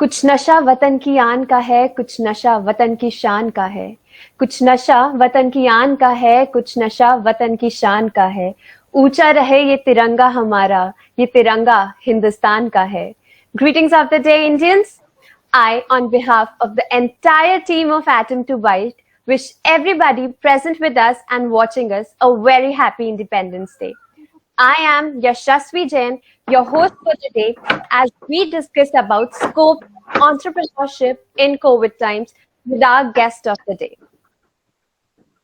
कुछ नशा वतन की आन का है, कुछ नशा वतन की शान का है। कुछ नशा वतन की आन का है, कुछ नशा वतन की शान का है। ऊंचा रहे ये तिरंगा हमारा, ये तिरंगा हिंदुस्तान का है। Greetings of the day, Indians. I, on behalf of the entire team of Atom to White, wish everybody present with us and watching us a very happy Independence Day. I am Yashasvi Jain, your host for today, as we discuss about scope entrepreneurship in COVID times with our guest of the day.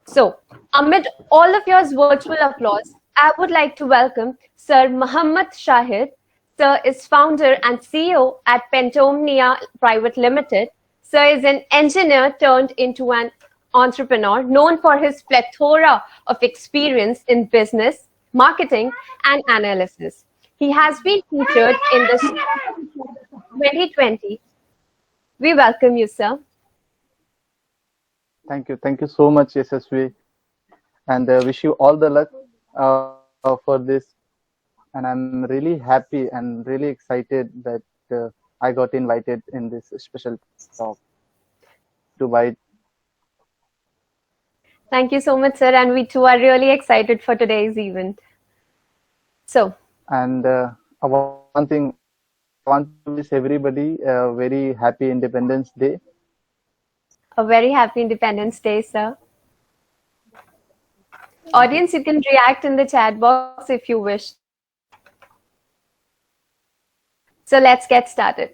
So, amid all of your virtual applause, I would like to welcome Sir Muhammad Shahid. Sir is founder and CEO at Pentomnia Private Limited. Sir is an engineer turned into an entrepreneur known for his plethora of experience in business, marketing, and analysis. He has been featured in the 2020. We welcome you, sir. Thank you so much, SSV, and wish you all the luck for this. And I'm really happy and really excited that I got invited in this special talk to White. Thank you so much, sir. And we too are really excited for today's event. So, And one thing, I want to wish everybody a very happy Independence Day. a very happy Independence Day, sir. Audience, you can react in the chat box if you wish. So, let's get started.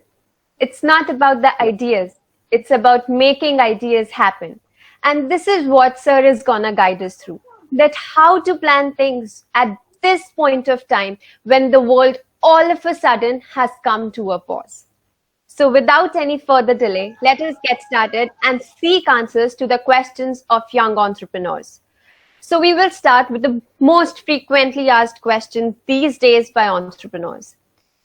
It's not about the ideas, it's about making ideas happen. And this is what Sir is gonna guide us through. That how to plan things at this point of time when the world all of a sudden has come to a pause. So, without any further delay, let us get started and seek answers to the questions of young entrepreneurs. So, we will start with the most frequently asked question these days by entrepreneurs.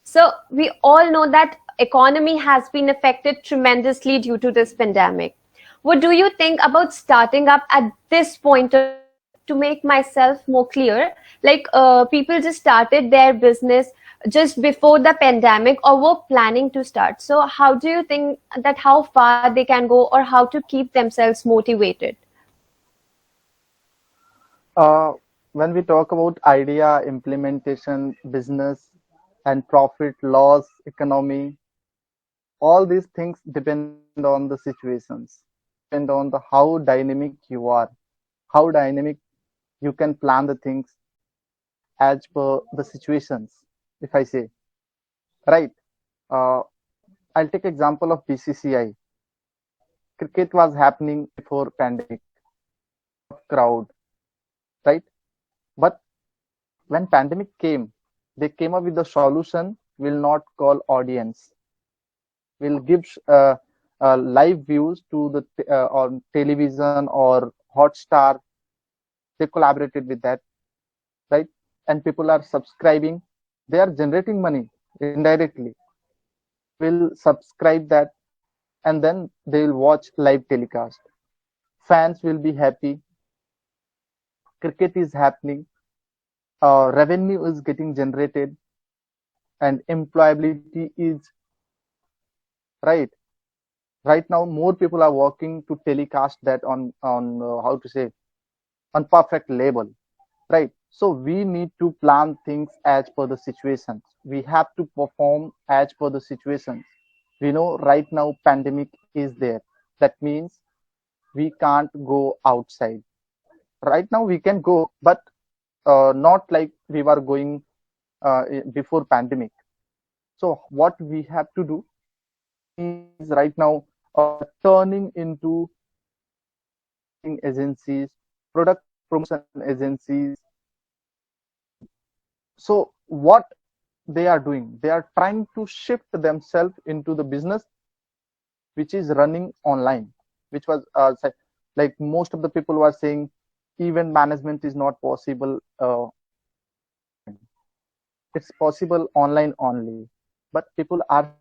So, we all know that economy has been affected tremendously due to this pandemic. What do you think about starting up at this point to make myself more clear? Like people just started their business just before the pandemic or were planning to start. So how do you think that how far they can go or how to keep themselves motivated? Uh, when we talk about idea, implementation, business, and profit, loss, economy, all these things depend on the situations, depend on the how dynamic you are, how dynamic you can plan the things as per the situations. If I say right, uh, I'll take example of BCCI. Cricket was happening before pandemic, crowd, right? But when pandemic came, they came up with the solution. Will not call audience. Will give live views to the on television or Hotstar. They collaborated with that, right? And people are subscribing. They are generating money indirectly. Will subscribe that, and then they will watch live telecast. Fans will be happy. Cricket is happening. Revenue is getting generated, and employability is right. Right now, more people are working to telecast that on how to say on perfect level, right? So we need to plan things as per the situations. We have to perform as per the situations. We know right now pandemic is there. That means we can't go outside. Right now we can go, but not like we were going before pandemic. So what we have to do is right now turning into agencies, product promotion agencies. So what they are doing, they are trying to shift themselves into the business which is running online, which was like most of the people were saying event management is not possible. It's possible online only, but people are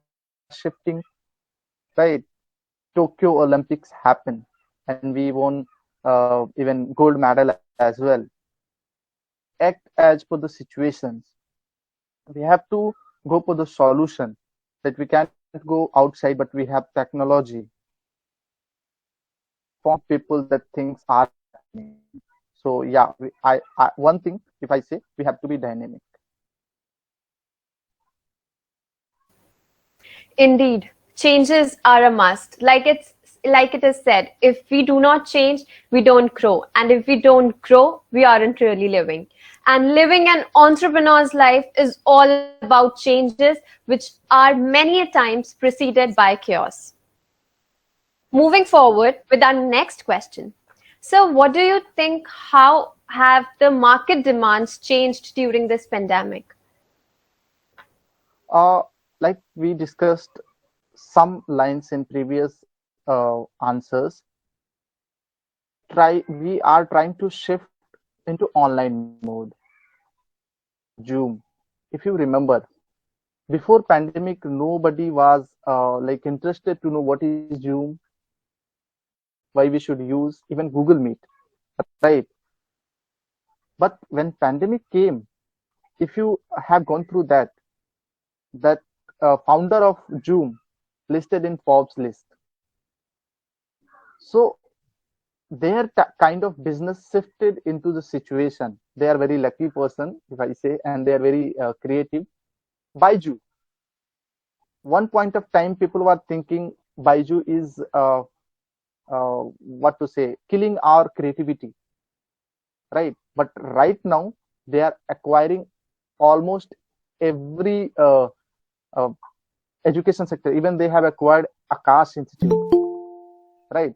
shifting, right? Tokyo Olympics happened, and we won even gold medal as well. Act as per the situations. We have to go for the solution that we can go outside, but we have technology for people that things are happening. So yeah, I one thing, if I say, we have to be dynamic. Indeed, changes are a must. Like it is said, if we do not change, we don't grow. And if we don't grow, we aren't really living. And living an entrepreneur's life is all about changes, which are many a times preceded by chaos. Moving forward with our next question. So, what do you think? How have the market demands changed during this pandemic? Uh, like we discussed some lines in previous answers, we are trying to shift into online mode. Zoom. If you remember, before pandemic, nobody was like interested to know what is Zoom, why we should use even Google Meet, right? But when pandemic came, if you have gone through that founder of Zoom listed in Forbes list, so their kind of business shifted into the situation. They are very lucky person, if I say, and they are very creative. Baiju, one point of time, people were thinking Baiju is what to say, killing our creativity, right? But right now they are acquiring almost every uh, education sector. Even they have acquired Akash Institute, right?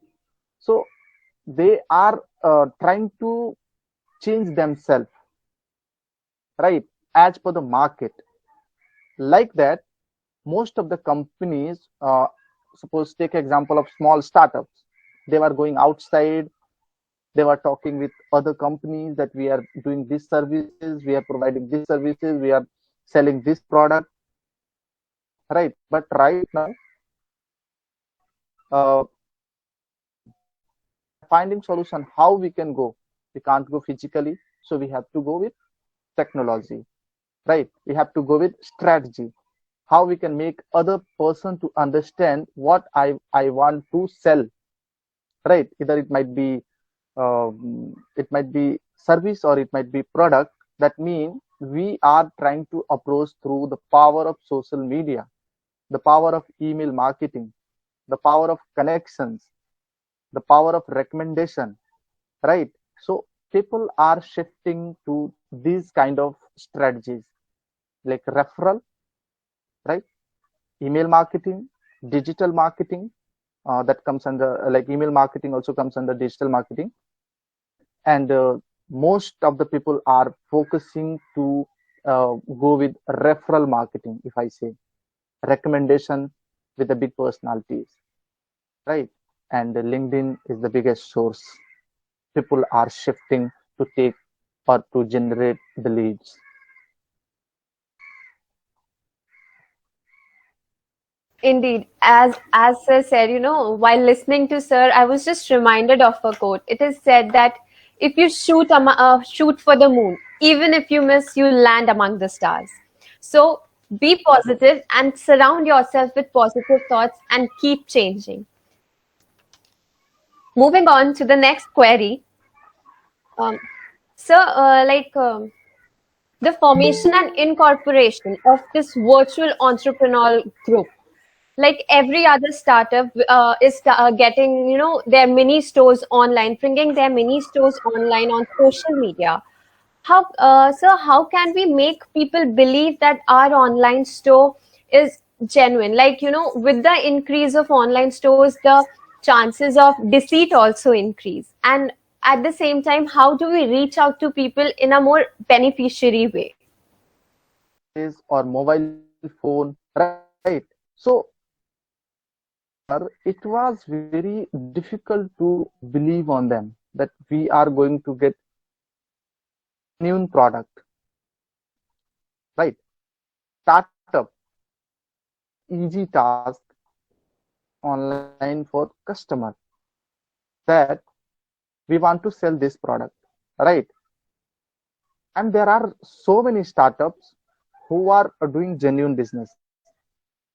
So they are trying to change themselves, right, as per the market. Like that, most of the companies, suppose take example of small startups, they were going outside, they were talking with other companies that we are doing these services, we are providing these services, we are selling this product, right? But right now, uh, finding solution how we can go. We can't go physically, so we have to go with technology, right? We have to go with strategy. How we can make other person to understand what I want to sell, right? Either it might be service or it might be product. That means we are trying to approach through the power of social media, the power of email marketing, the power of connections, the power of recommendation, right? So people are shifting to these kind of strategies, like referral, right? Email marketing, digital marketing, that comes under, like email marketing also comes under digital marketing. And most of the people are focusing to go with referral marketing, if I say, recommendation with the big personalities, right? And LinkedIn is the biggest source. People are shifting to take or to generate the leads. Indeed, as Sir said, while listening to Sir, I was just reminded of a quote. It is said that if you shoot for the moon, even if you miss, you land among the stars. So be positive and surround yourself with positive thoughts and keep changing. Moving on to the next query, um, Sir, the formation and incorporation of this virtual entrepreneurial group, like every other startup is getting their mini stores online, bringing their mini stores online on social media. How can we make people believe that our online store is genuine? Like, with the increase of online stores, the chances of deceit also increase. And at the same time, how do we reach out to people in a more beneficiary way? Is or mobile phone, right? So it was very difficult to believe on them that we are going to get new product, right? Startup, easy task online for customer, that we want to sell this product, right? And there are so many startups who are doing genuine business,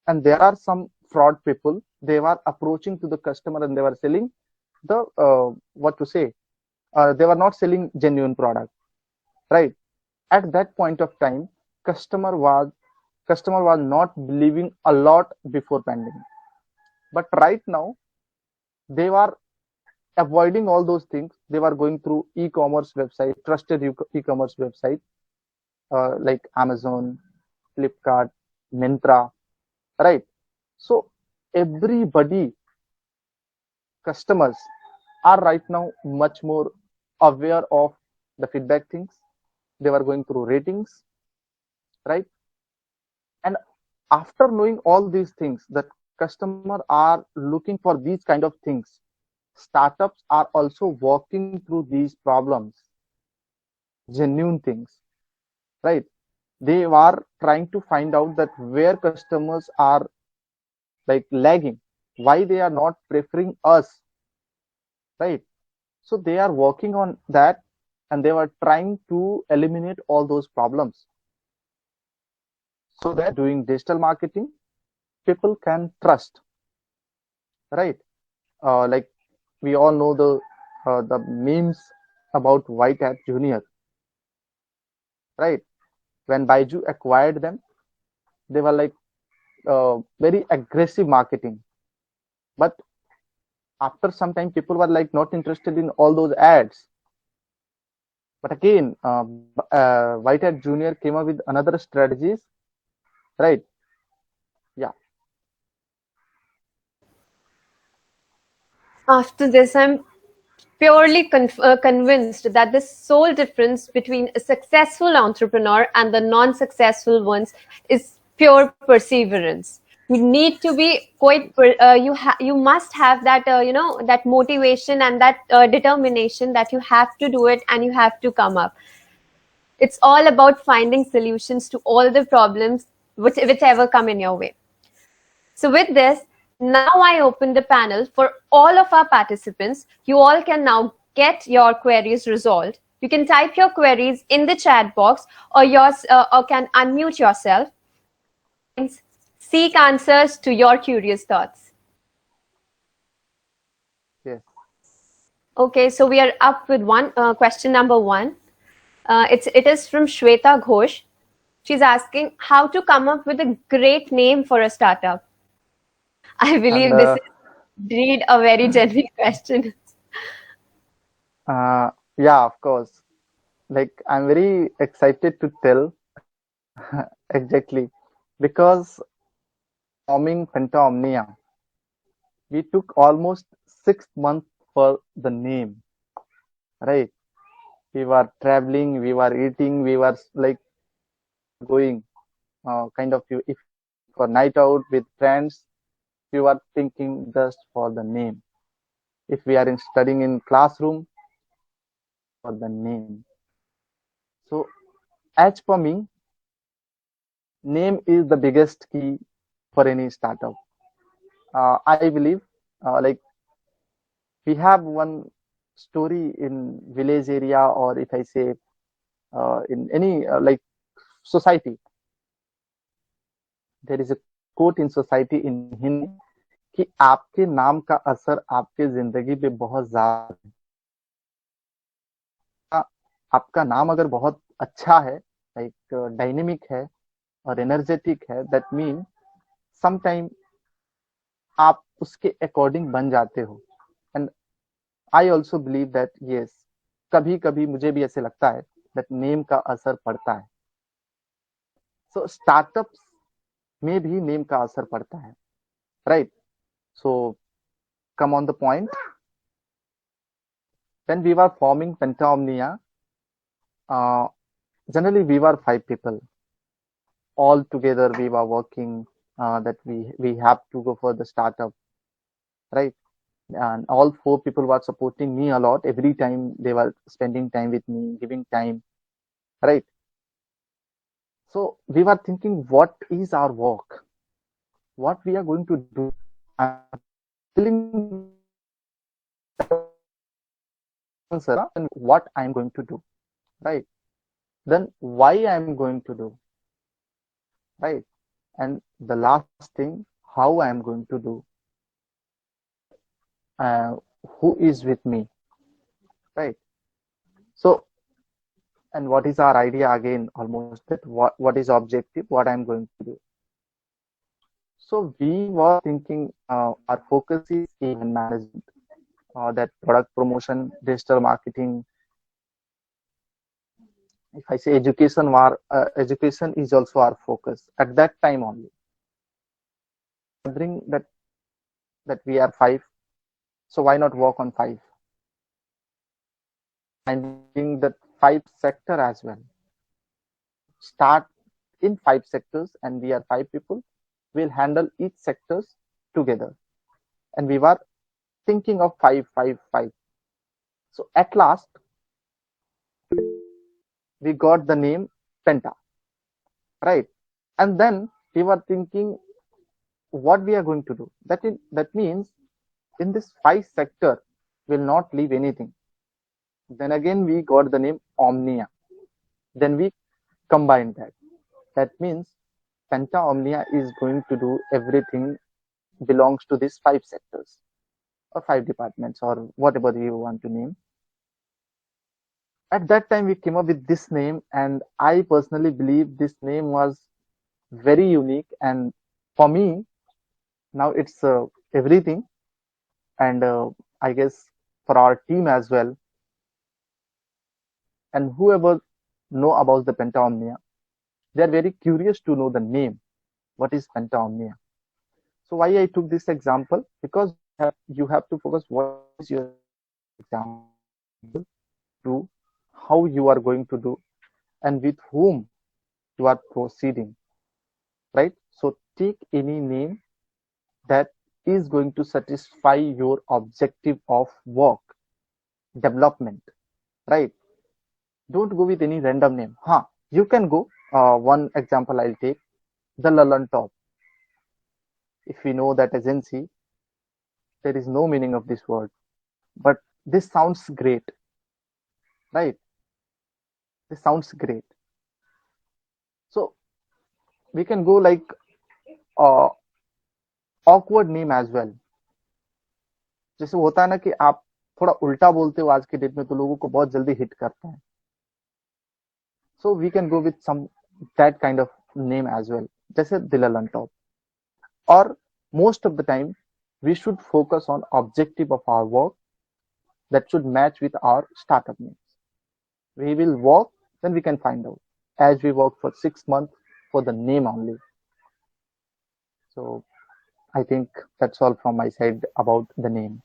and there are some fraud people. They were approaching to the customer and they were selling the what to say, they were not selling genuine product, right? At that point of time, customer was customer was not believing a lot before pandemic, but right now they were avoiding all those things. They were going through e-commerce website, trusted e-commerce website, like Amazon, Flipkart, Myntra, right? So everybody, customers are right now much more aware of the feedback things. They were going through ratings, right? And after knowing all these things, that customer are looking for these kind of things, startups are also working through these problems, genuine things, right? They are trying to find out that where customers are like lagging, why they are not preferring us, right? So they are working on that, and they were trying to eliminate all those problems so that doing digital marketing, people can trust, right? Like we all know the memes about White Hat Junior, right? When Baiju acquired them, they were like very aggressive marketing. But after some time, people were like not interested in all those ads. But again, White Hat Junior came up with another strategies, right? Yeah. After this, I'm purely convinced that the sole difference between a successful entrepreneur and the non-successful ones is pure perseverance. You need to be quite you must have that that motivation and that determination that you have to do it and you have to come up. It's all about finding solutions to all the problems whichever come in your way. So, with this, now I open the panel for all of our participants. You all can now get your queries resolved. You can type your queries in the chat box, or can unmute yourself. Seek answers to your curious thoughts. Yes. Okay, so we are up with one question number one. It is from Shweta Ghosh. She's asking how to come up with a great name for a startup. I And believe this is indeed a very genuine question. yeah, of course. Like I'm very excited to tell exactly because forming Penta Omnia, we took almost 6 months for the name, right? We were traveling, we were eating, we were like going kind of if for night out with friends, we were thinking just for the name. If we are in studying in classroom, for the name. So as for me, name is the biggest key for any startup. I believe like we have one story in village area, or if I say in any like society, there is a quote in society in Hindi कि आपके नाम का असर आपके जिंदगी पे बहुत ज्यादा है। आपका नाम अगर बहुत अच्छा है, लाइक डायनेमिक है और एनर्जेटिक है, दैट मीन समटाइम आप उसके अकॉर्डिंग बन जाते हो। And I also believe that yes, कभी कभी मुझे भी ऐसे लगता है दैट नेम का असर पड़ता है। सो स्टार्टअप्स में भी नेम का असर पड़ता है, right? So come on the point, when we were forming Pentaomnia, generally we were 5 people. All together we were working that we have to go for the startup, right? And all 4 people were supporting me a lot. Every time they were spending time with me, giving time, right? So we were thinking, what is our work? What we are going to do? I'm telling answer and what I'm going to do, right? Then why I'm going to do, right? and the last thing, how I am going to do, uh, who is with me, right? So, and what is our idea again? Almost that what is objective, what I'm going to do. So we were thinking our focus is event management, that product promotion, digital marketing. If I say education, education is also our focus at that time only. Bring that we are five, so why not work on five? Finding that five sector as well. Start in five sectors, and we are five people. We'll handle each sectors together, and we were thinking of five, five, five. So at last, we got the name Penta, right? And then we were thinking what we are going to do. That means in this five sector, will not leave anything. Then again, we got the name Omnia. Then we combined that. That means Penta Omnia is going to do everything belongs to these five sectors or five departments or whatever you want to name. At that time, we came up with this name, and I personally believe this name was very unique. And for me, now it's everything. And I guess for our team as well, and whoever know about the Penta Omnia, they are very curious to know the name. What is Penta Omnia? So why I took this example? Because you have to focus what is your example to, how you are going to do, and with whom you are proceeding, right? So take any name that is going to satisfy your objective of work development, right? Don't go with any random name. Huh? You can go. One example I'll take, the Lalan Top. If we know that agency, there is no meaning of this word, but this sounds great, right? This sounds great. So we can go like uh, awkward name as well. जैसे होता है ना कि आप थोड़ा उल्टा बोलते हो आज के डेट में तो लोगों को बहुत जल्दी हिट करता है. So we can go with some that kind of name as well. जैसे दिलल on top. Or most of the time, we should focus on objective of our work that should match with our startup names. We will work, then we can find out. As we work for 6 months for the name only. So I think that's all from my side about the name.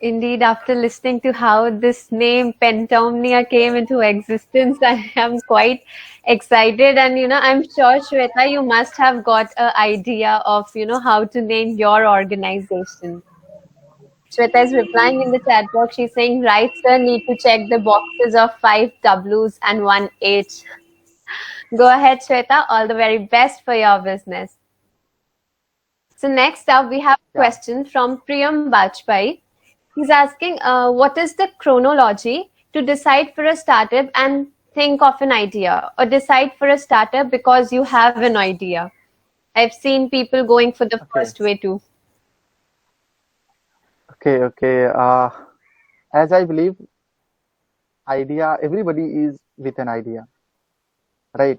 Indeed, after listening to how this name Pentomnia came into existence, I am quite excited. And, I'm sure, Shweta, you must have got an idea of, how to name your organization. Shweta is replying in the chat box. She's saying, right, sir, need to check the boxes of 5 Ws and 1 H. Go ahead, Shweta. All the very best for your business. So next up, we have a question from Priyam Bajpai. He's asking, what is the chronology to decide for a startup and think of an idea, or decide for a startup because you have an idea? I've seen people going for the first way too. Okay. As I believe, idea, everybody is with an idea, right?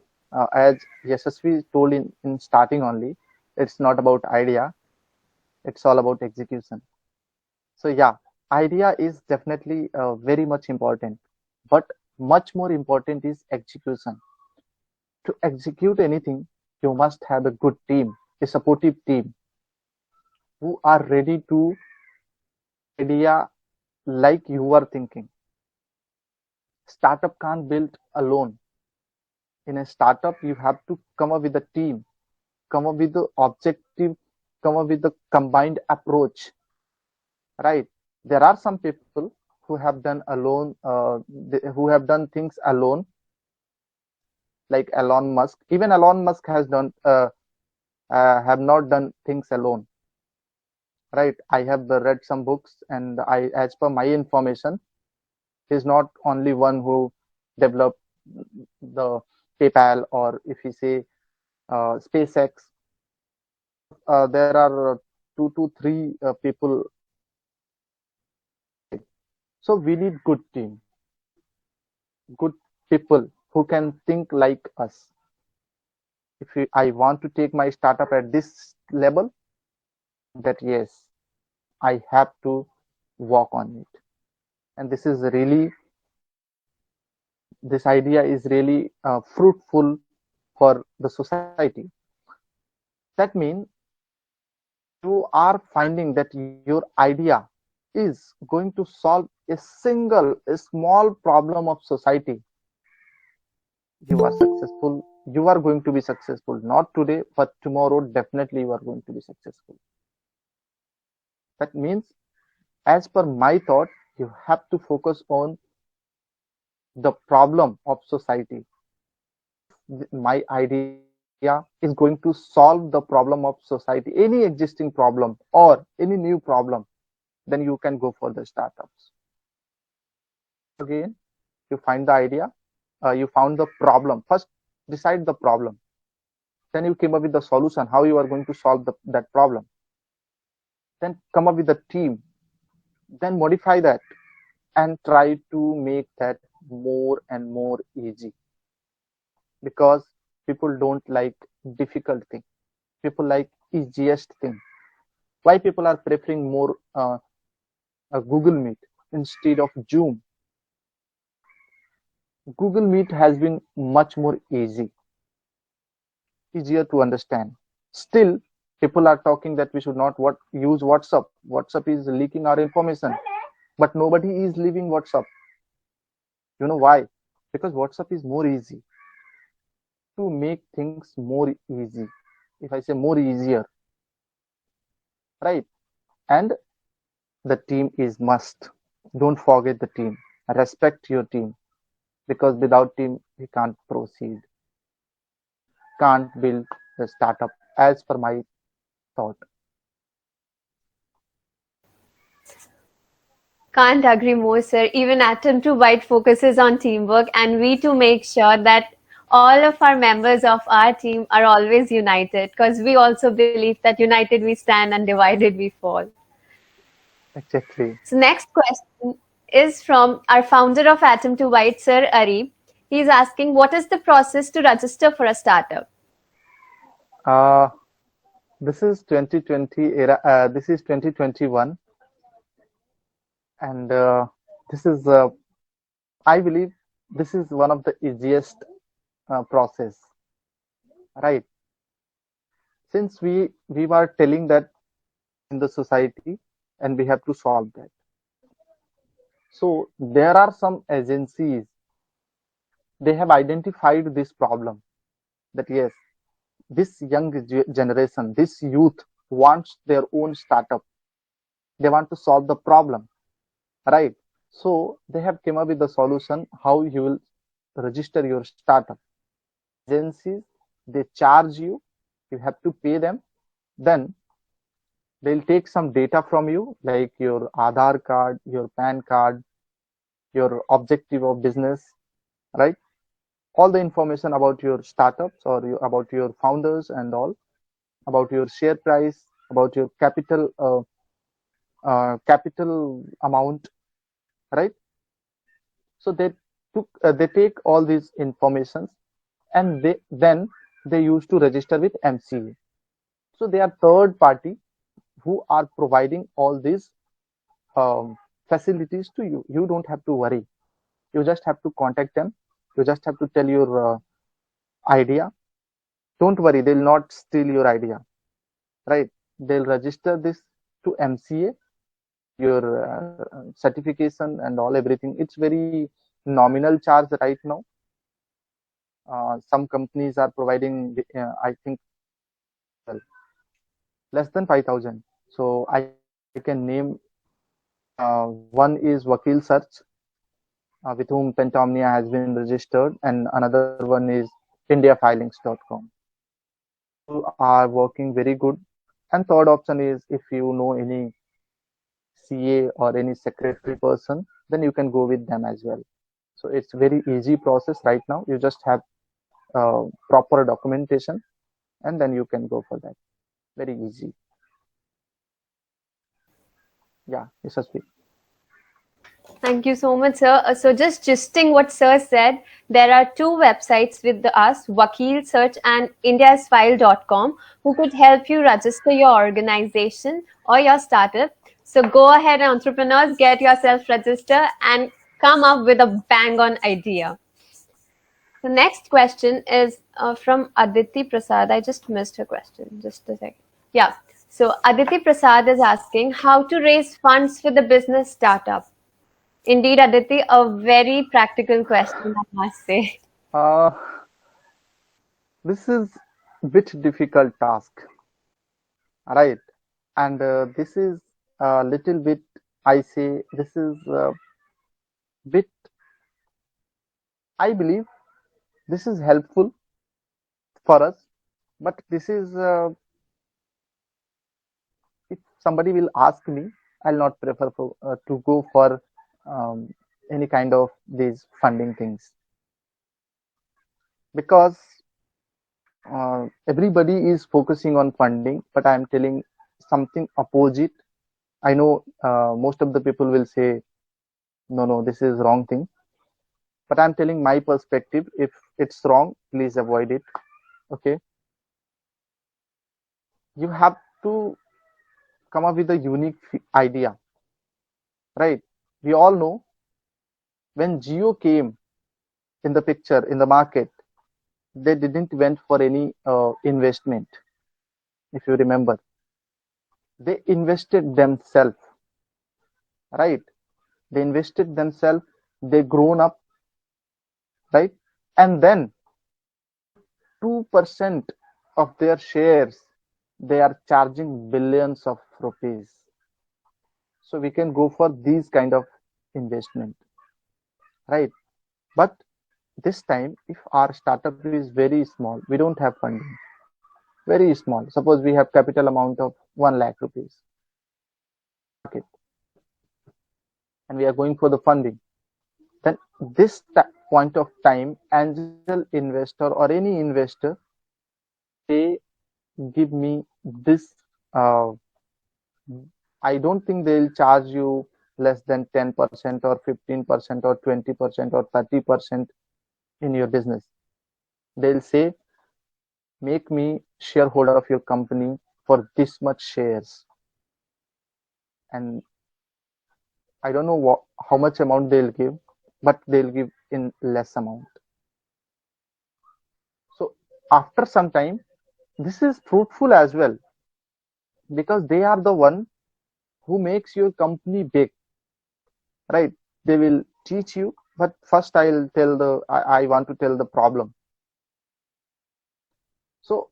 As Yashasvi told in starting only, it's not about idea, it's all about execution. So yeah, idea is definitely very much important, but much more important is execution. To execute anything, you must have a good team, a supportive team who are ready to idea like you are thinking. Startup can't build alone. In a startup, you have to come up with a team, come up with the objective, come up with the combined approach, right? There are some people who have done alone, who have done things alone, like Elon Musk. Even Elon Musk has done have not done things alone, right? I have read some books, and as per my information, he's not only one who developed the PayPal, or if you say SpaceX. There are 2 to 3 people. So we need good team, good people who can think like us. If I want to take my startup at this level, that yes, I have to work on it. And this idea is really fruitful for the society. That means you are finding that your idea is going to solve a small problem of society. You are successful. You are going to be successful, not today, but tomorrow, definitely you are going to be successful. That means, as per my thought, you have to focus on the problem of society. My idea is going to solve the problem of society, any existing problem or any new problem, then you can go for the startups. Again, you find the idea, you found the problem. First, decide the problem. Then you came up with the solution, how you are going to solve that problem. Then come up with a team. Then modify that and try to make that more and more easy, because people don't like difficult thing. People like easiest thing. Why people are preferring more a Google Meet instead of Zoom? Google Meet has been much more easier to understand. Still, people are talking that we should not use WhatsApp. WhatsApp is leaking our information, but nobody is leaving WhatsApp. You know why? Because WhatsApp is more easy to make things more easy. If I say more easier, right? And the team is must. Don't forget the team. Respect your team, because without team we can't proceed, can't build the startup, as per my thought. Can't agree more, sir. Even Atom to Byte focuses on teamwork, and we to make sure that all of our members of our team are always united, because we also believe that united we stand and divided we fall. Exactly. So next question is from our founder of Atom to Byte, Sir Ari. He's asking, what is the process to register for a startup? uh this is 2020 era, this is 2021, and this is I believe this is one of the easiest process, right? Since we were telling that in the society, and we have to solve that. So there are some agencies, they have identified this problem, that yes, this young generation, this youth wants their own startup. They want to solve the problem, right? So they have come up with the solution how you will register your startup. Agencies, they charge you, you have to pay them. Then they'll take some data from you, like your Aadhaar card, your PAN card, your objective of business, right? All the information about your startups or about your founders and all, about your share price, about your capital amount, right? So they take all these informations, and they used to register with MCA. So they are third party who are providing all these um, facilities to you. You don't have to worry. You just have to contact them. You just have to tell your idea. Don't worry, they'll not steal your idea, right? They'll register this to MCA, your certification and all, everything. It's very nominal charge right now. Some companies are providing, I think, well, less than 5,000. So I can name, one is Vakil Search, with whom Pentomnia has been registered, and another one is indiafilings.com. Are working very good. And third option is, if you know any CA or any secretary person, then you can go with them as well. So it's very easy process right now. You just have proper documentation, and then you can go for that. Very easy. Yeah, Yashasvi. Thank you so much, sir. So, just gisting what sir said, there are two websites with us, Vakil Search and indiasfile.com, who could help you register your organization or your startup. So, go ahead, entrepreneurs, get yourself registered and come up with a bang on idea. The next question is from Aditi Prasad. I just missed her question. Just a second. Yeah. So, Aditi Prasad is asking how to raise funds for the business startup. Indeed, Aditi, a very practical question, I must say. Uh, this is bit difficult task, right? And this is a little bit, I say, this is a bit, I believe this is helpful for us, but this is, if somebody will ask me, I'll not prefer to go for um, any kind of these funding things, because everybody is focusing on funding, but I'm telling something opposite. I know most of the people will say, no, this is wrong thing, but I'm telling my perspective. If it's wrong, please avoid it. Okay, you have to come up with a unique idea, right? We all know when Geo came in the picture in the market, they didn't went for any investment. If you remember, they invested themselves, right? They invested themselves. They grown up, right? And then 2% of their shares, they are charging billions of rupees. So we can go for these kind of investment, right? But this time, if our startup is very small, we don't have funding, very small. Suppose we have capital amount of 1 lakh rupees, okay, and we are going for the funding. Then this point of time, angel investor or any investor, they give me this. Uh, I don't think they'll charge you less than 10% or 15% or 20% or 30% in your business. They'll say, make me shareholder of your company for this much shares. And I don't know how much amount they'll give, but they'll give in less amount. So after some time, this is fruitful as well, because they are the one who makes your company big, right? They will teach you, but first I want to tell the problem. So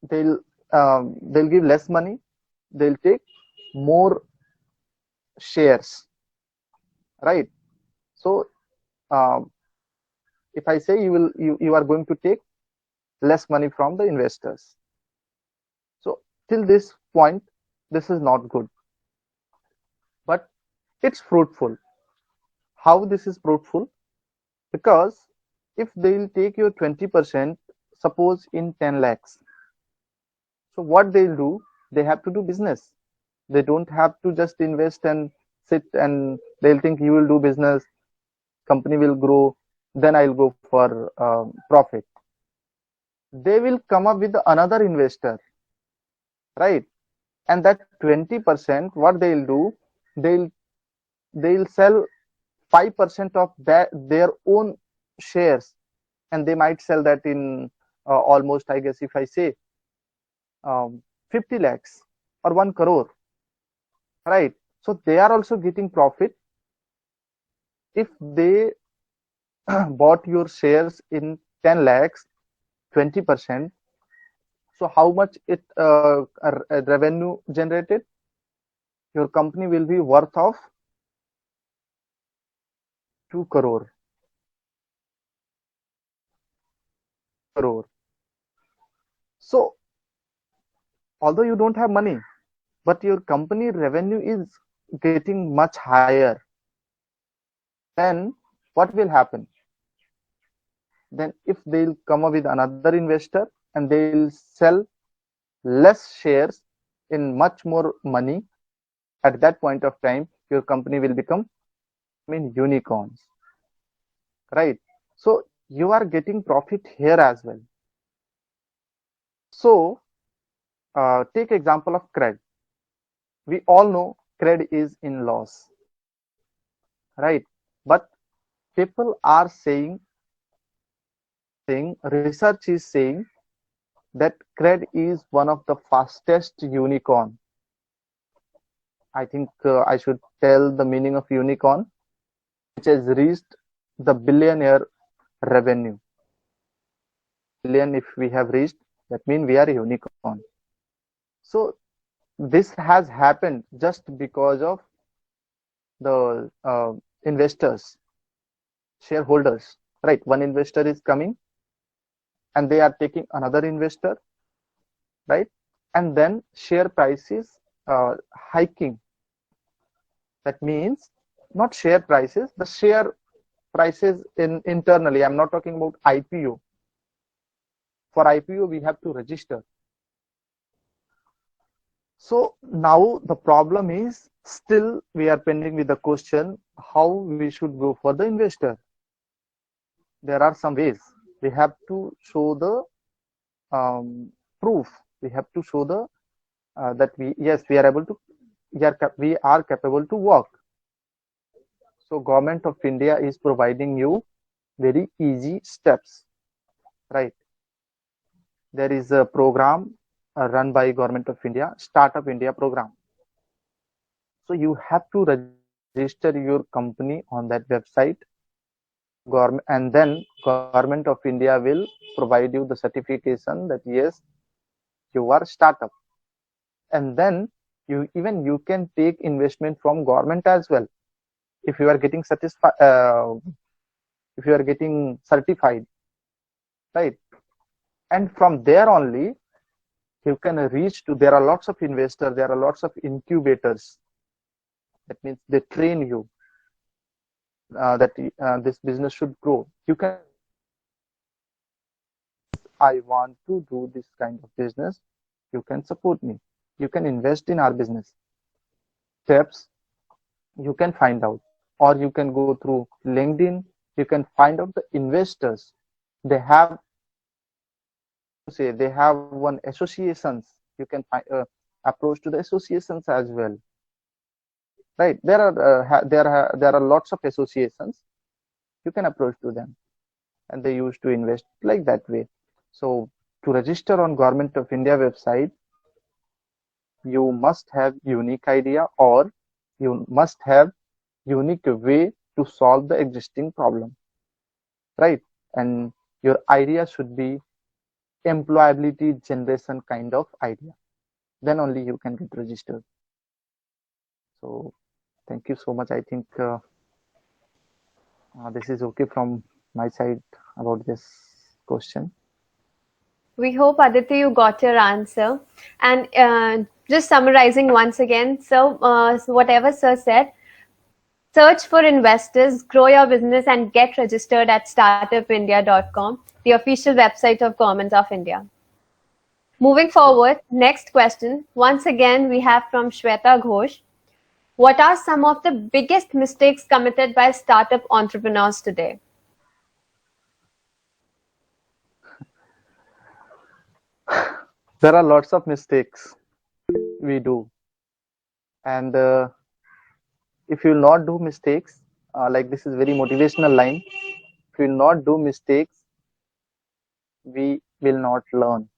they'll give less money, they'll take more shares, right? So um, if I say you are going to take less money from the investors, so till this point, this is not good, but it's fruitful. How this is fruitful? Because if they'll take your 20%, suppose in 10 lakhs, so what they'll do, they have to do business. They don't have to just invest and sit, and they'll think you will do business, company will grow, then I'll go for profit. They will come up with another investor, right? And that 20%, what they'll do, they'll they'll sell 5% of their own shares, and they might sell that in almost, I guess, if I say 50 lakhs or 1 crore, right? So they are also getting profit. If they bought your shares in 10 lakhs, 20%, so how much it revenue generated? Your company will be worth of 2 crore. So although you don't have money, but your company revenue is getting much higher, then what will happen? Then if they'll come up with another investor, and they'll sell less shares in much more money. At that point of time, your company will become, unicorns, right? So you are getting profit here as well. So take example of cred. We all know cred is in loss, right? But people are saying research is saying that cred is one of the fastest unicorn. I think I should tell the meaning of unicorn, which has reached the billionaire revenue. Billion, if we have reached, that means we are a unicorn. So this has happened just because of the investors, shareholders, right? One investor is coming and they are taking another investor, right? And then share prices hiking. That means not share prices, the share prices in internally. I'm not talking about IPO. For IPO, we have to register. So now the problem is still we are pending with the question how we should go for the investor. There are some ways. We have to show the proof. We have to show the that we are able to we are capable to work. So government of India is providing you very easy steps, right? There is a program run by government of India, Startup India program. So you have to register your company on that website, government, and then government of India will provide you the certification that yes, you are startup, and then you can take investment from government as well if you are getting satisfied, if you are getting certified, right? And from there only you can reach to, there are lots of investors, there are lots of incubators. That means they train you that this business should grow. You can, I want to do this kind of business. You can support me. You can invest in our business. Steps you can find out, or you can go through LinkedIn. You can find out the investors. They have they have one associations. You can find approach to the associations as well, right? There are lots of associations. You can approach to them, and they used to invest like that way. So to register on Government of India website, you must have unique idea, or you must have unique way to solve the existing problem, right? And your idea should be employability generation kind of idea. Then only you can get registered. So thank you so much. I think this is okay from my side about this question. We hope, Aditi, you got your answer. And just summarizing once again, so whatever Sir said, search for investors, grow your business, and get registered at startupindia.com, the official website of Government of India. Moving forward, next question. Once again, we have from Shweta Ghosh. What are some of the biggest mistakes committed by startup entrepreneurs today? There are lots of mistakes we do, and if you will not do mistakes, like this is very motivational line, if you will not do mistakes, we will not learn,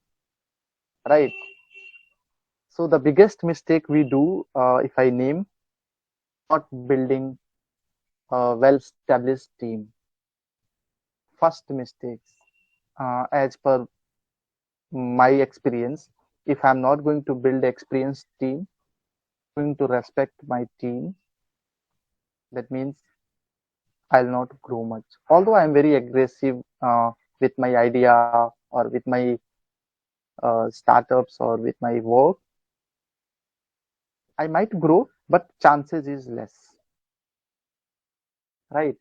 right? So the biggest mistake we do, if I name, not building a well established team. First mistakes, as per my experience, if I'm not going to build experienced team, going to respect my team, that means I'll not grow much. Although I'm very aggressive with my idea or with my startups or with my work, I might grow, but chances is less, right?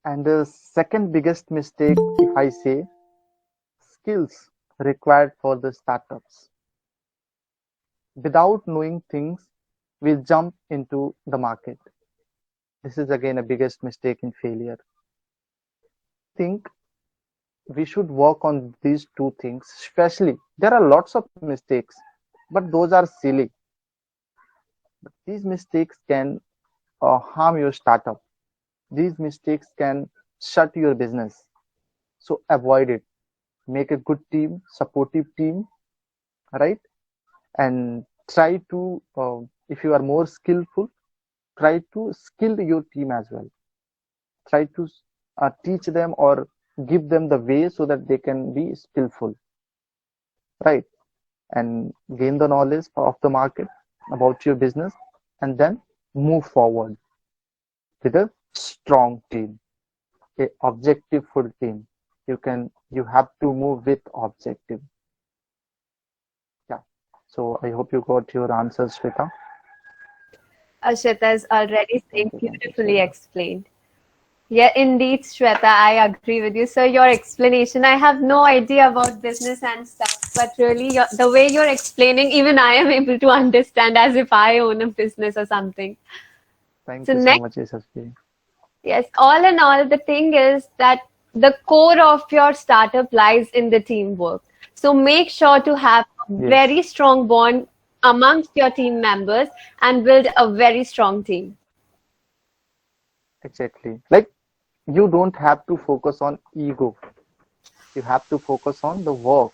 And the second biggest mistake, if I say, skills. required for the startups. Without knowing things, we jump into the market. This is again a biggest mistake in failure. Think we should work on these two things, especially there are lots of mistakes, but those are silly. These mistakes can harm your startup. These mistakes can shut your business. So avoid it. Make a good team, supportive team, right? And try to, if you are more skillful, try to skill your team as well. Try to teach them or give them the way so that they can be skillful, right? And gain the knowledge of the market about your business, and then move forward with a strong team, a objective full team. You have to move with objective. Yeah. So I hope you got your answers, Shweta. Ashita has already saying Thank you beautifully Shweta. explained. Yeah, indeed, Shweta, I agree with you. So your explanation, I have no idea about business and stuff, but really the way you're explaining, even I am able to understand as if I own a business or something. Thank So you so next, much, Yashasvi. yes, all in all, the thing is that the core of your startup lies in the teamwork. So make sure to have a Yes, very strong bond amongst your team members and build a very strong team. exactly. Like you don't have to focus on ego. You have to focus on the work,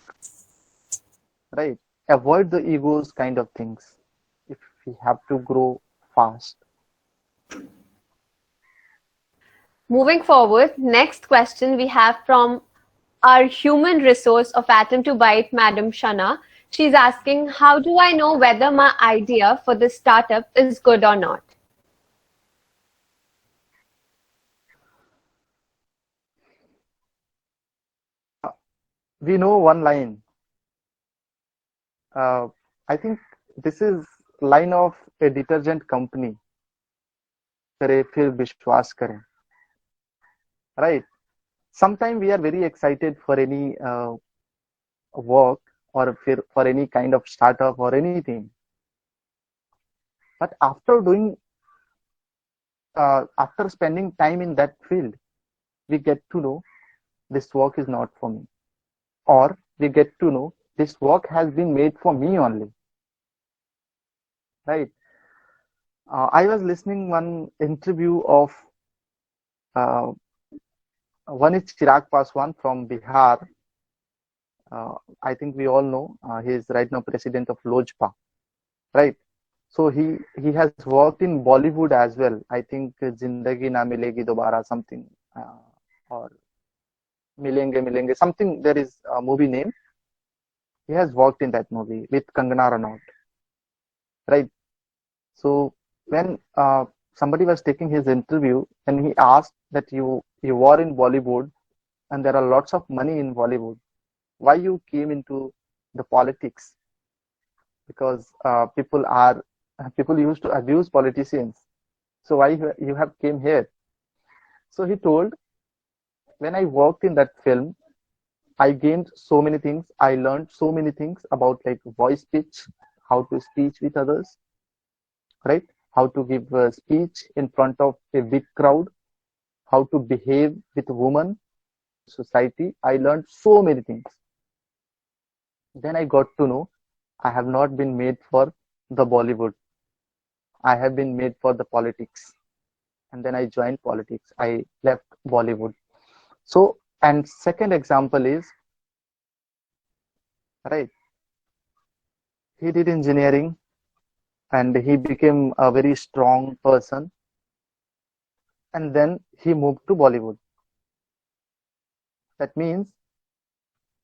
right? Avoid the egos kind of things if we have to grow fast. Moving forward, next question we have from our human resource of Atom to Byte, Madam Shana. She's asking, how do I know whether my idea for the startup is good or not? We know one line. Uh, I think this is line of a detergent company. करे फिर विश्वास करें, right? Sometimes we are very excited for any work or for any kind of startup or anything, but after spending time in that field, we get to know this work is not for me, or we get to know this work has been made for me only, right? I was listening one interview of uh, one is Chirag Paswan from Bihar. I think we all know he is right now president of Lojpa, right? So he has worked in Bollywood as well. I think Zindagi Na Milegi Dobara something, or Milenge Milenge something. There is a movie name. He has worked in that movie with Kangana Ranaut, right? So when somebody was taking his interview and he asked that you were in Bollywood and there are lots of money in Bollywood, why you came into the politics? Because people used to abuse politicians. So why you have came here? So he told, when I worked in that film, I gained so many things. I learned so many things about like voice pitch, how to speak with others, right? How to give a speech in front of a big crowd, how to behave with women, society. I learned so many things. Then I got to know I have not been made for the Bollywood. I have been made for the politics. And then I joined politics. I left Bollywood. So, and second example is, right, he did engineering and he became a very strong person. And then he moved to Bollywood. That means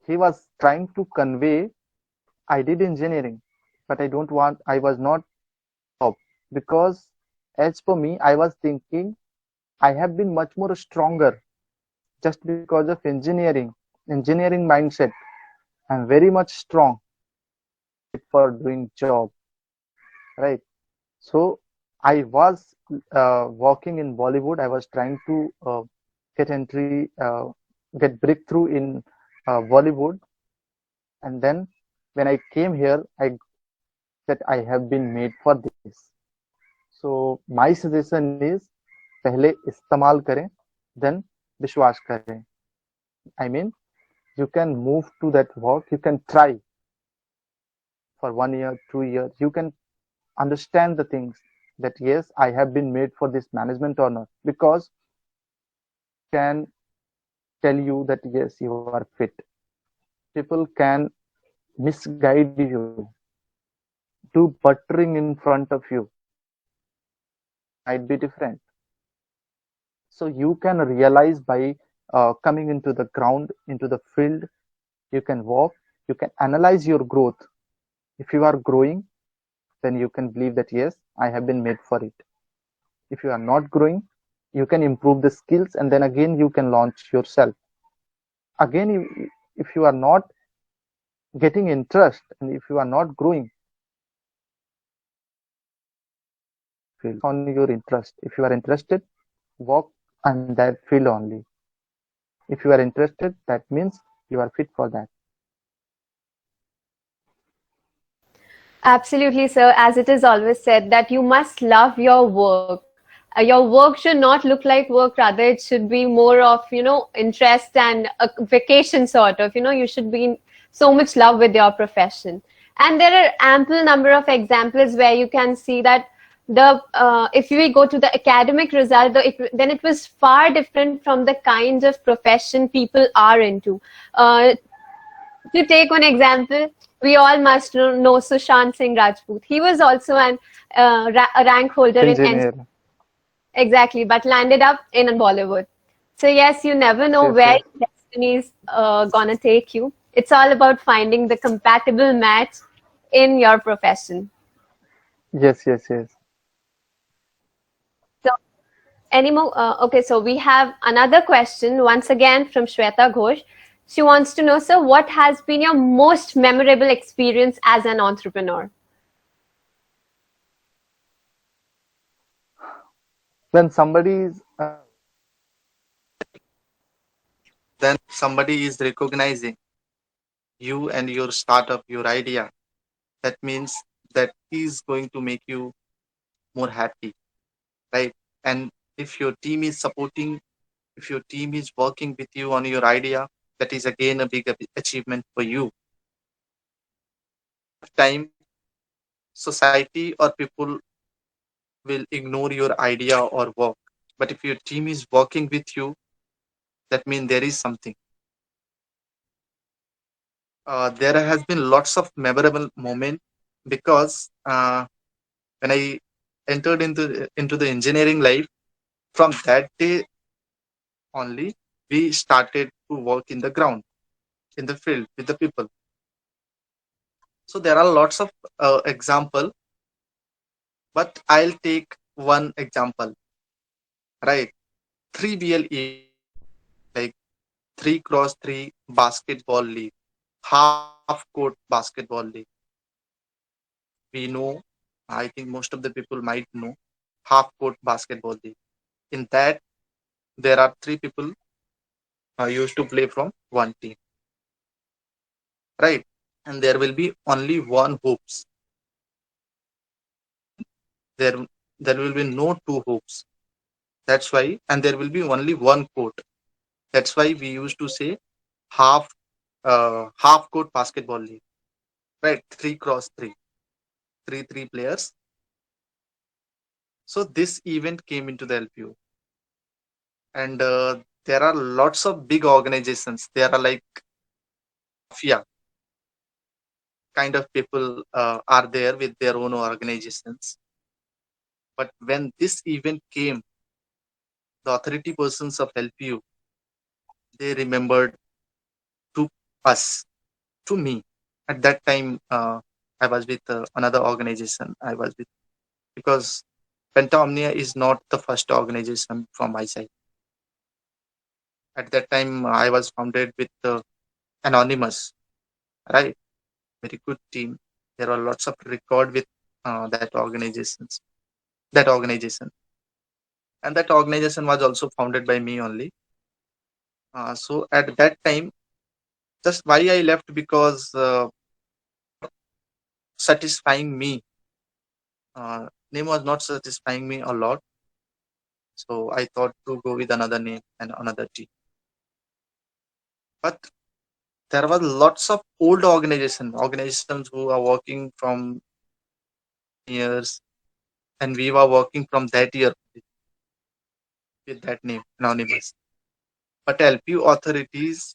he was trying to convey, I did engineering, but I was not top, because as for me, I was thinking I have been much more stronger just because of engineering mindset. I'm very much strong for doing job, right? So I was working in Bollywood. I was trying to get breakthrough in Bollywood, And then when I came here, I that I have been made for this. So my suggestion is पहले इस्तेमाल करें, then विश्वास करें. I mean, you can move to that work, you can try for 1 year, 2 years, you can understand the things that yes, I have been made for this management or not, because can tell you that yes, you are fit. People can misguide you, do buttering in front of you, might be different. So you can realize by coming into the ground, into the field, you can walk, you can analyze your growth. If you are growing, then you can believe that yes, I have been made for it. If you are not growing, you can improve the skills, and then again you can launch yourself. Again, if you are not getting interest and if you are not growing, field on your interest. If you are interested, work on that field only. If you are interested, that means you are fit for that. Absolutely, sir. As it is always said that you must love your work. Your work should not look like work. Rather, it should be more of, interest and a vacation sort of. You should be in so much love with your profession. And there are ample number of examples where you can see that if we go to the academic result, then it was far different from the kind of profession people are into. To take one example, we all must know Sushant Singh Rajput. He was also a rank holder in Engineer. NCR. Exactly, but landed up in Bollywood. So yes, you never know Yes, where yes, destiny is gonna take you. It's all about finding the compatible match in your profession. yes, yes, yes. So any more? Okay, so we have another question once again from Shweta Ghosh. She wants to know, sir, what has been your most memorable experience as an entrepreneur? When somebody is then somebody is recognizing you and your startup, your idea, that means that is going to make you more happy, right? And if your team is supporting, if your team is working with you on your idea, that is again a big achievement for you. Time, society or people will ignore your idea or work. But if your team is working with you, that means there is something. There has been lots of memorable moment because when I entered into the engineering life, from that day only we started to work in the ground, in the field with the people. So there are lots of example, but I'll take one example, right? 3BL event, like 3x3 basketball league, half court basketball league. We know, I think most of the people might know, half court basketball league. In that, there are three people used to play from one team, right? And there will be only one hoops. There, there will be no two hoops. That's why, and there will be only one court. That's why we used to say half, half court basketball league, right? 3x3, three players. So this event came into the LPO, and there are lots of big organizations. There are like mafia kind of people are there with their own organizations. But when this event came, the authority persons of LPU, they remembered to us, to me. At that time, I was with another organization. I was with, because Penta Omnia is not the first organization from my side. At that time, I was founded with Anonymous, right? Very good team. There are lots of record with that organization, and that organization was also founded by me only. So at that time, Just why I left, because satisfying me. Name was not satisfying me a lot, so I thought to go with another name and another team. But there was lots of old organizations who are working from years, and we were working from that year with that name, anonymous. But LPU authorities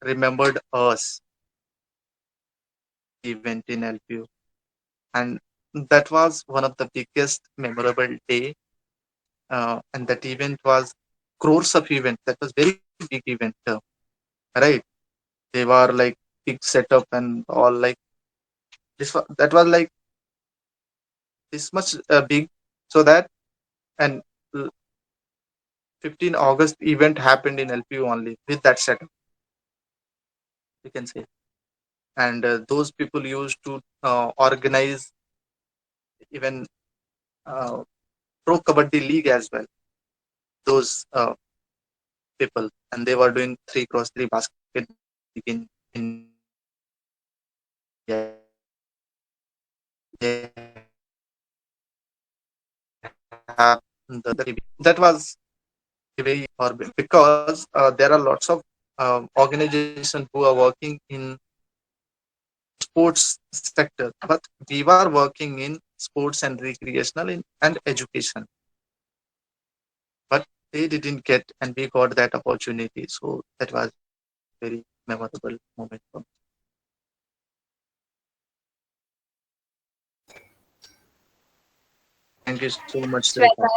remembered us, event in LPU, and that was one of the biggest memorable day. And that event was crores of event. That was very big event, right? They were like big setup and all, like that was like this much big, so that, and 15 August event happened in LPU only with that setup, you can say. And those people used to organize even uh, pro kabaddi league as well. Those people, and they were doing 3x3 basketball league in India. They have that was very horrible, because there are lots of organizations who are working in sports sector, but we were working in sports and recreational and education, but they didn't get, and we got that opportunity. So that was very memorable moment for me. Thank you so much, Shweta. Shweta,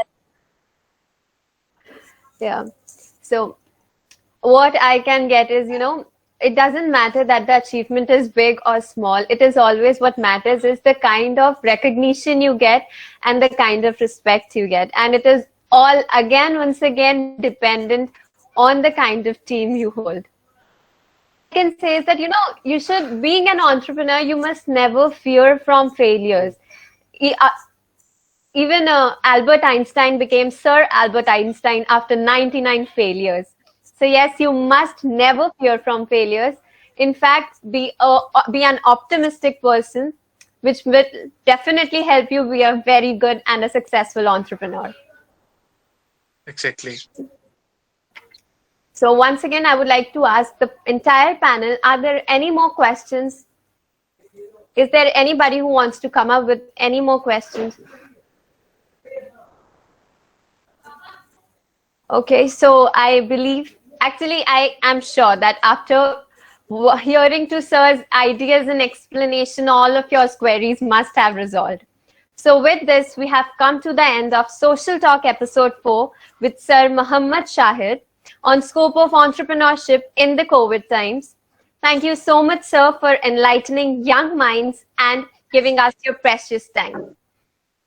yeah. So what I can get is, it doesn't matter that the achievement is big or small. It is always what matters is the kind of recognition you get and the kind of respect you get. And it is all, again, once again, dependent on the kind of team you hold. I can say is that, you should, being an entrepreneur, you must never fear from failures. E- uh, Even Albert Einstein became Sir Albert Einstein after 99 failures. So yes, you must never fear from failures. In fact, be an optimistic person, which will definitely help you be a very good and a successful entrepreneur. Exactly. So once again, I would like to ask the entire panel: are there any more questions? Is there anybody who wants to come up with any more questions? Okay, so I believe, actually, I am sure that after hearing to Sir's ideas and explanation, all of your queries must have resolved. So, with this, we have come to the end of Social Talk episode 4 with Sir Muhammad Shahid on scope of entrepreneurship in the COVID times. Thank you so much, sir, for enlightening young minds and giving us your precious time.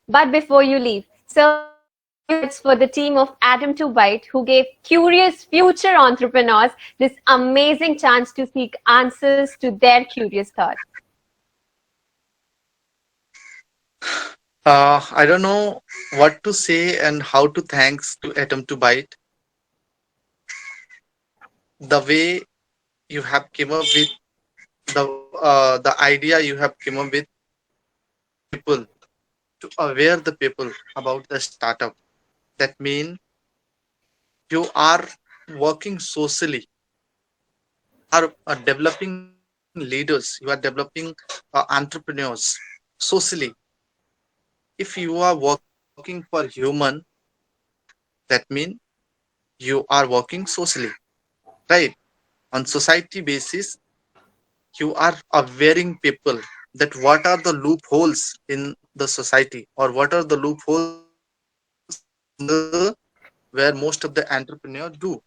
But before you leave, sir, any few words for the team of Atom to Byte who gave curious future entrepreneurs this amazing chance to seek answers to their curious thoughts? I don't know what to say and how to thanks to Atom to Byte. The way you have came up with the idea you have came up with, people, to aware the people about the startup. That means you are working socially, are developing leaders, you are developing entrepreneurs socially. If you are working for human, that means you are working socially, right? On society basis, you are awareing people that what are the loopholes in the society, or what are the loopholes in the where most of the entrepreneurs do.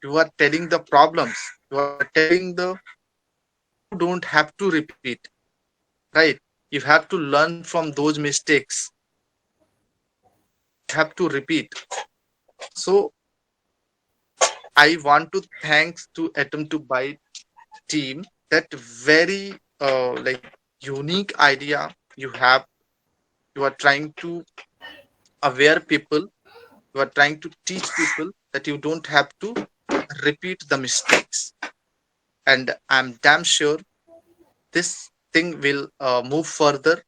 You are telling the problems, you are telling the you don't have to repeat, right? You have to learn from those mistakes, you have to repeat. So I want to thanks to Atom to Byte team, that very like unique idea you have. You are trying to aware people, you are trying to teach people that you don't have to repeat the mistakes. and I'm damn sure this thing will move further,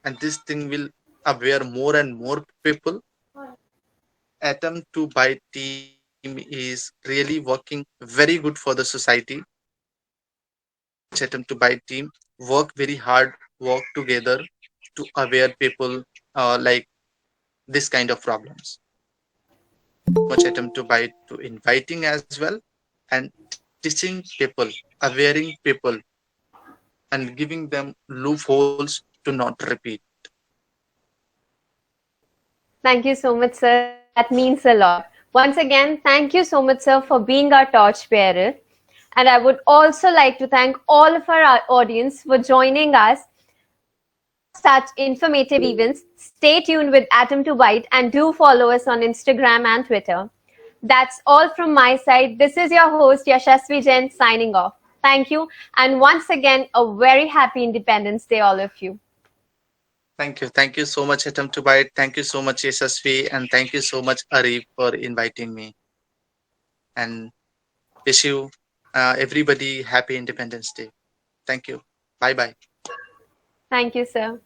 and this thing will aware more and more people. Atom to Byte team is really working very good for the society. Atom to Byte team work very hard, work together to aware people like this kind of problems. Much Atom to Byte to inviting as well, and teaching people, awareing people, and giving them loopholes to not repeat. Thank you so much, sir. That means a lot. Once again, thank you so much, sir, for being our torchbearer. And I would also like to thank all of our audience for joining us such informative events. Stay tuned with Atom to Byte and do follow us on Instagram and Twitter. That's all from my side. This is your host, Yashasvi Jain, signing off. Thank you. And once again, a very happy Independence Day, all of you. Thank you. Thank you so much, Atom to Byte. Thank you so much, Yashasvi. And thank you so much, Arif, for inviting me. And wish you everybody happy Independence Day. Thank you. Bye bye. Thank you, sir.